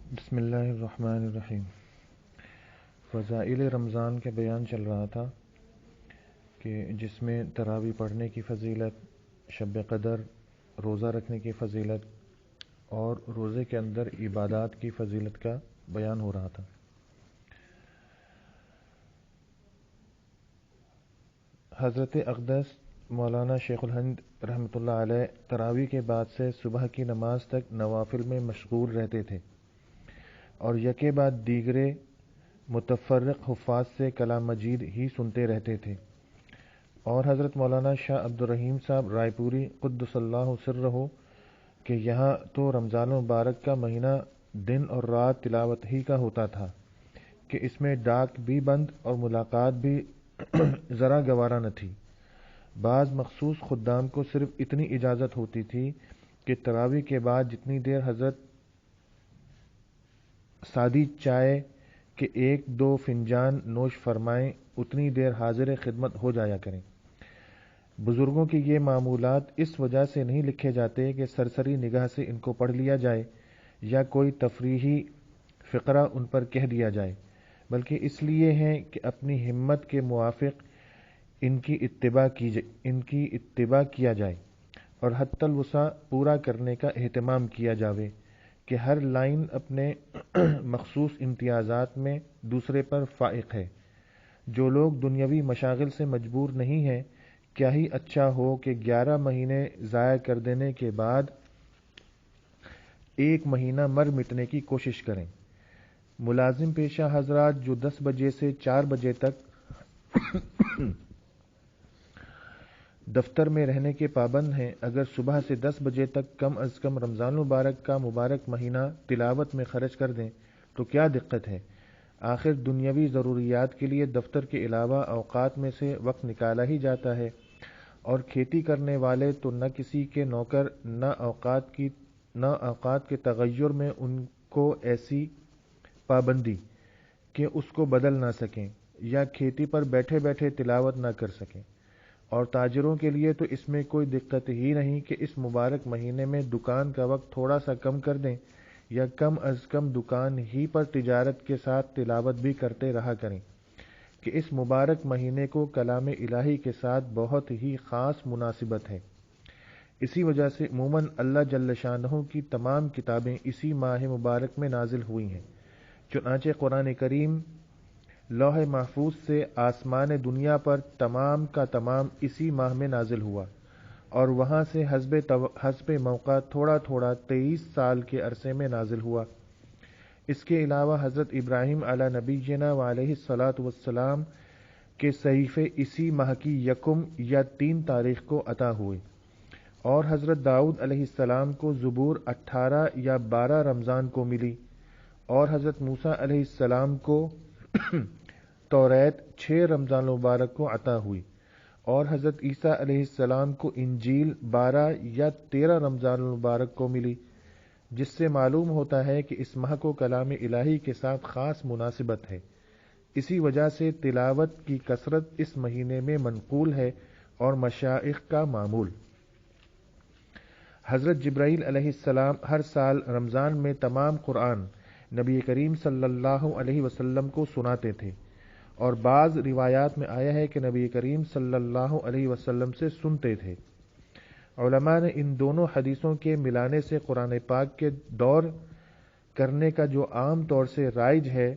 بسم اللہ الرحمن الرحیم۔ فضائل رمضان کا بیان چل رہا تھا کہ جس میں تراویح پڑھنے کی فضیلت، شب قدر، روزہ رکھنے کی فضیلت اور روزے کے اندر عبادات کی فضیلت کا بیان ہو رہا تھا۔ حضرت اقدس مولانا شیخ الہند رحمۃ اللہ علیہ تراویح کے بعد سے صبح کی نماز تک نوافل میں مشغول رہتے تھے اور یکے بعد دیگرے متفرق حفاظ سے کلام مجید ہی سنتے رہتے تھے، اور حضرت مولانا شاہ عبد الرحیم صاحب رائے پوری قدس اللہ سرہ کہ یہاں تو رمضان مبارک کا مہینہ دن اور رات تلاوت ہی کا ہوتا تھا کہ اس میں ڈاک بھی بند اور ملاقات بھی ذرا گوارا نہ تھی۔ بعض مخصوص خدام کو صرف اتنی اجازت ہوتی تھی کہ تراویح کے بعد جتنی دیر حضرت سادی چائے کے 1-2 فنجان نوش فرمائیں اتنی دیر حاضر خدمت ہو جایا کریں۔ بزرگوں کے یہ معمولات اس وجہ سے نہیں لکھے جاتے کہ سرسری نگاہ سے ان کو پڑھ لیا جائے یا کوئی تفریحی فقرہ ان پر کہہ دیا جائے، بلکہ اس لیے ہیں کہ اپنی ہمت کے موافق ان کی اتباع کیا جائے اور حتی الوسع پورا کرنے کا اہتمام کیا جاوے کہ ہر لائن اپنے مخصوص امتیازات میں دوسرے پر فائق ہے۔ جو لوگ دنیاوی مشاغل سے مجبور نہیں ہیں، کیا ہی اچھا ہو کہ 11 مہینے ضائع کر دینے کے بعد 1 مہینہ مر مٹنے کی کوشش کریں۔ ملازم پیشہ حضرات جو 10 بجے سے 4 بجے تک دفتر میں رہنے کے پابند ہیں، اگر صبح سے 10 بجے تک کم از کم رمضان مبارک کا مبارک مہینہ تلاوت میں خرچ کر دیں تو کیا دقت ہے؟ آخر دنیاوی ضروریات کے لیے دفتر کے علاوہ اوقات میں سے وقت نکالا ہی جاتا ہے، اور کھیتی کرنے والے تو نہ کسی کے نوکر، نہ اوقات کے تغیر میں ان کو ایسی پابندی کہ اس کو بدل نہ سکیں یا کھیتی پر بیٹھے بیٹھے تلاوت نہ کر سکیں، اور تاجروں کے لیے تو اس میں کوئی دقت ہی نہیں کہ اس مبارک مہینے میں دکان کا وقت تھوڑا سا کم کر دیں یا کم از کم دکان ہی پر تجارت کے ساتھ تلاوت بھی کرتے رہا کریں، کہ اس مبارک مہینے کو کلام الہی کے ساتھ بہت ہی خاص مناسبت ہے۔ اسی وجہ سے عموماً اللہ جل شانہ کی تمام کتابیں اسی ماہ مبارک میں نازل ہوئی ہیں۔ چنانچہ قرآن کریم لوح محفوظ سے آسمان دنیا پر تمام کا تمام اسی ماہ میں نازل ہوا، اور وہاں سے حسب موقع تھوڑا تھوڑا 23 سال کے عرصے میں نازل ہوا۔ اس کے علاوہ حضرت ابراہیم علی نبینا وعلیہ الصلاۃ والسلام کے صحیفے اسی ماہ کی 1 یا 3 تاریخ کو عطا ہوئے، اور حضرت داؤد علیہ السلام کو زبور 18 یا 12 رمضان کو ملی، اور حضرت موسیٰ علیہ السلام کو توریت 6 رمضان مبارک کو عطا ہوئی، اور حضرت عیسیٰ علیہ السلام کو انجیل 12 یا 13 رمضان مبارک کو ملی، جس سے معلوم ہوتا ہے کہ اس ماہ کو کلام الہی کے ساتھ خاص مناسبت ہے۔ اسی وجہ سے تلاوت کی کثرت اس مہینے میں منقول ہے اور مشائخ کا معمول۔ حضرت جبرائیل علیہ السلام ہر سال رمضان میں تمام قرآن نبی کریم صلی اللہ علیہ وسلم کو سناتے تھے، اور بعض روایات میں آیا ہے کہ نبی کریم صلی اللہ علیہ وسلم سے سنتے تھے۔ علماء نے ان دونوں حدیثوں کے ملانے سے قرآن پاک کے دور کرنے کا جو عام طور سے رائج ہے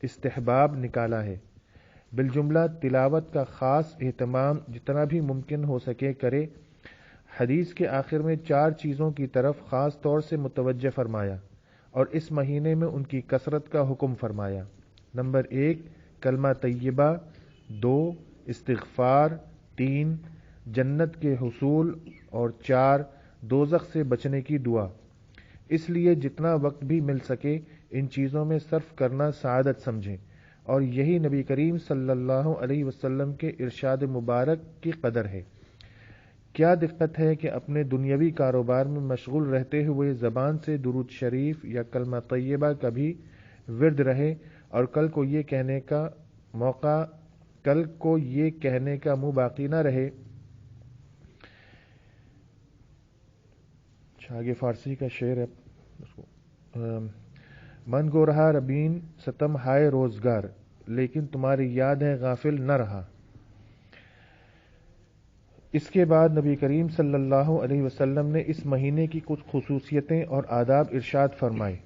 استحباب نکالا ہے۔ بالجملہ تلاوت کا خاص اہتمام جتنا بھی ممکن ہو سکے کرے۔ حدیث کے آخر میں 4 چیزوں کی طرف خاص طور سے متوجہ فرمایا اور اس مہینے میں ان کی کثرت کا حکم فرمایا۔ نمبر 1 کلمہ طیبہ، 2 استغفار، 3 جنت کے حصول، اور 4 دوزخ سے بچنے کی دعا۔ اس لیے جتنا وقت بھی مل سکے ان چیزوں میں صرف کرنا سعادت سمجھیں، اور یہی نبی کریم صلی اللہ علیہ وسلم کے ارشاد مبارک کی قدر ہے۔ کیا دقت ہے کہ اپنے دنیاوی کاروبار میں مشغول رہتے ہوئے زبان سے درود شریف یا کلمہ طیبہ کا بھی ورد رہے، اور کل کو یہ کہنے کا منہ باقی نہ رہے۔ آگے فارسی کا شعر ہے، من گو رہا ربین ستم ہائے روزگار، لیکن تمہاری یاد ہے غافل نہ رہا۔ اس کے بعد نبی کریم صلی اللہ علیہ وسلم نے اس مہینے کی کچھ خصوصیتیں اور آداب ارشاد فرمائے۔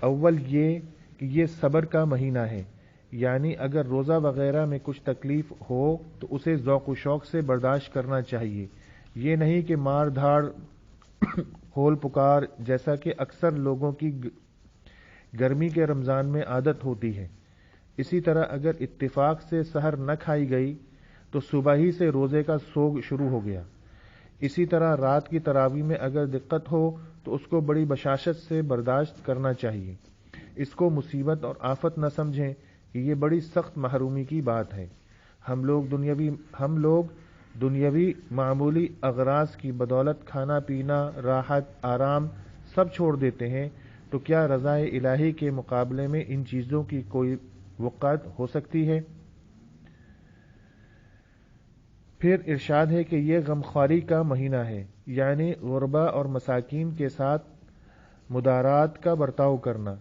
اول یہ کہ یہ صبر کا مہینہ ہے، یعنی اگر روزہ وغیرہ میں کچھ تکلیف ہو تو اسے ذوق و شوق سے برداشت کرنا چاہیے، یہ نہیں کہ مار دھاڑ ہول پکار جیسا کہ اکثر لوگوں کی گرمی کے رمضان میں عادت ہوتی ہے۔ اسی طرح اگر اتفاق سے سحر نہ کھائی گئی تو صبح ہی سے روزے کا سوگ شروع ہو گیا۔ اسی طرح رات کی تراویح میں اگر دقت ہو تو اس کو بڑی بشاشت سے برداشت کرنا چاہیے۔ اس کو مصیبت اور آفت نہ سمجھیں کہ یہ بڑی سخت محرومی کی بات ہے۔ ہم لوگ دنیاوی معمولی اغراض کی بدولت کھانا پینا، راحت، آرام سب چھوڑ دیتے ہیں، تو کیا رضائے الہی کے مقابلے میں ان چیزوں کی کوئی وقعت ہو سکتی ہے؟ پھر ارشاد ہے کہ یہ غمخواری کا مہینہ ہے، یعنی غربا اور مساکین کے ساتھ مدارات کا برتاؤ کرنا۔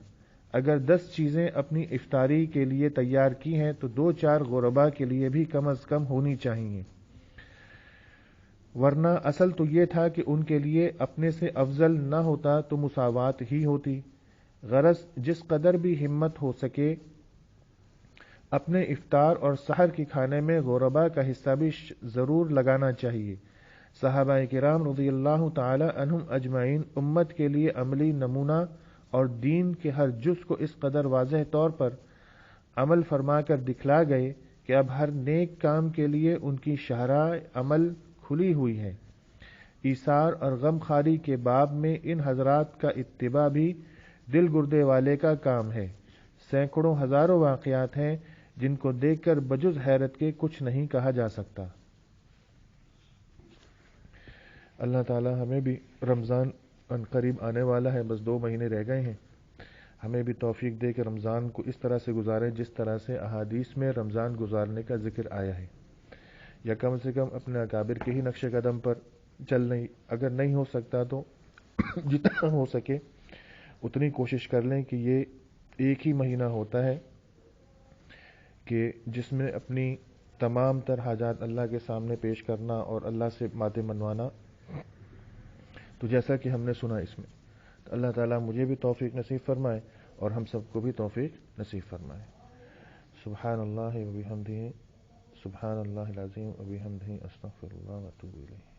اگر 10 چیزیں اپنی افطاری کے لیے تیار کی ہیں تو 2-4 غربا کے لیے بھی کم از کم ہونی چاہیے، ورنہ اصل تو یہ تھا کہ ان کے لیے اپنے سے افضل نہ ہوتا تو مساوات ہی ہوتی۔ غرض جس قدر بھی ہمت ہو سکے اپنے افطار اور سحر کے کھانے میں غربا کا حصہ بھی ضرور لگانا چاہیے۔ صحابہ کرام رضی اللہ تعالی عنہم اجمعین امت کے لیے عملی نمونہ اور دین کے ہر جز کو اس قدر واضح طور پر عمل فرما کر دکھلا گئے کہ اب ہر نیک کام کے لیے ان کی شاہراہ عمل کھلی ہوئی ہے۔ ایثار اور غم خاری کے باب میں ان حضرات کا اتباع بھی دل گردے والے کا کام ہے۔ سینکڑوں ہزاروں واقعات ہیں جن کو دیکھ کر بجز حیرت کے کچھ نہیں کہا جا سکتا۔ اللہ تعالی ہمیں بھی، رمضان ان قریب آنے والا ہے، بس 2 مہینے رہ گئے ہیں، ہمیں بھی توفیق دے کہ رمضان کو اس طرح سے گزاریں جس طرح سے احادیث میں رمضان گزارنے کا ذکر آیا ہے، یا کم سے کم اپنے اکابر کے ہی نقش قدم پر چلنے، اگر نہیں ہو سکتا تو جتنا ہو سکے اتنی کوشش کر لیں کہ یہ ایک ہی مہینہ ہوتا ہے کہ جس میں اپنی تمام تر حاجات اللہ کے سامنے پیش کرنا اور اللہ سے باتیں منوانا۔ تو جیسا کہ ہم نے سنا اس میں، تو اللہ تعالیٰ مجھے بھی توفیق نصیب فرمائے اور ہم سب کو بھی توفیق نصیب فرمائے۔ سبحان اللہ و بحمدہ، سبحان اللہ العظیم و بحمدہ، استغفر اللہ و اتوب الیہ۔